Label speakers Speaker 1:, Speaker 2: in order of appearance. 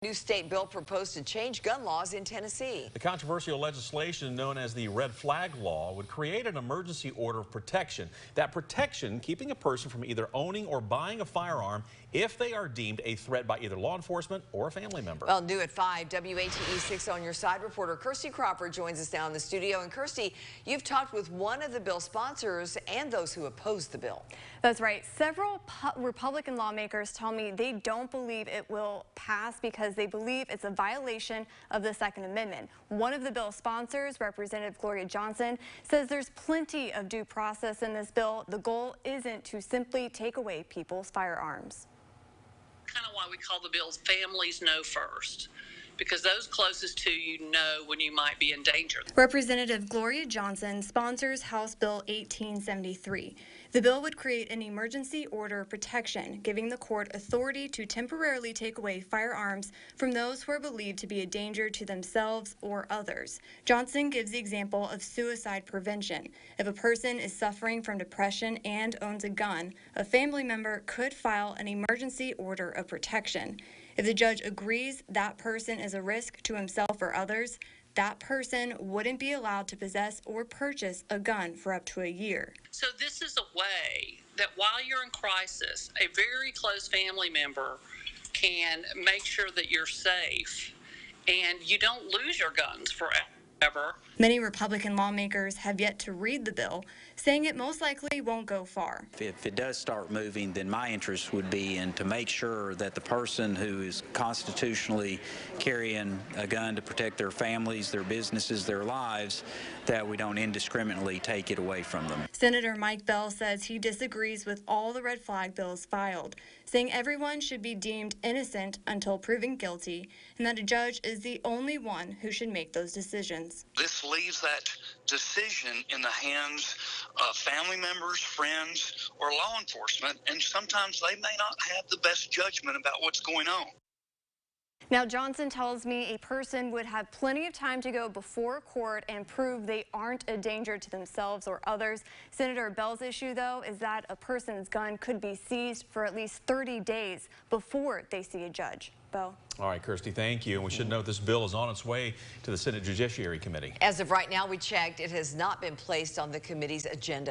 Speaker 1: New state bill proposed to change gun laws in Tennessee.
Speaker 2: The controversial legislation known as the red flag law would create an emergency order of protection. That protection keeping a person from either owning or buying a firearm if they are deemed a threat by either law enforcement or a family member.
Speaker 1: Well, new at 5, WATE 6 on your side reporter Kirsty Crawford joins us now in the studio. And Kirsty, you've talked with one of the bill sponsors and those who oppose the bill.
Speaker 3: That's right. Several Republican lawmakers tell me they don't believe it will pass because they believe it's a violation of the Second Amendment. One of the bill sponsors, Representative Gloria Johnson, says there's plenty of due process in this bill. The goal isn't to simply take away people's firearms.
Speaker 4: Kind of why we call the bills Families Know First, because those closest to you know when you might be in danger.
Speaker 3: Representative Gloria Johnson sponsors House Bill 1873. The bill would create an emergency order of protection, giving the court authority to temporarily take away firearms from those who are believed to be a danger to themselves or others. Johnson gives the example of suicide prevention. If a person is suffering from depression and owns a gun, a family member could file an emergency order of protection. If the judge agrees that person is a risk to himself or others, that person wouldn't be allowed to possess or purchase a gun for up to a year.
Speaker 4: So this is a way that while you're in crisis, a very close family member can make sure that you're safe and you don't lose your guns forever.
Speaker 3: Many Republican lawmakers have yet to read the bill, saying it most likely won't go far.
Speaker 5: If it does start moving, then my interest would be in to make sure that the person who is constitutionally carrying a gun to protect their families, their businesses, their lives, that we don't indiscriminately take it away from them.
Speaker 3: Senator Mike Bell says he disagrees with all the red flag bills filed, saying everyone should be deemed innocent until proven guilty, and that a judge is the only one who should make those decisions.
Speaker 6: This leaves that decision in the hands of family members, friends, or law enforcement, and sometimes they may not have the best judgment about what's going on.
Speaker 3: Now, Johnson tells me a person would have plenty of time to go before court and prove they aren't a danger to themselves or others. Senator Bell's issue, though, is that a person's gun could be seized for at least 30 days before they see a judge. Bo.
Speaker 2: All right, Kirsty, thank you. And we should note this bill is on its way to the Senate Judiciary Committee.
Speaker 1: As of right now, we checked, it has not been placed on the committee's agenda.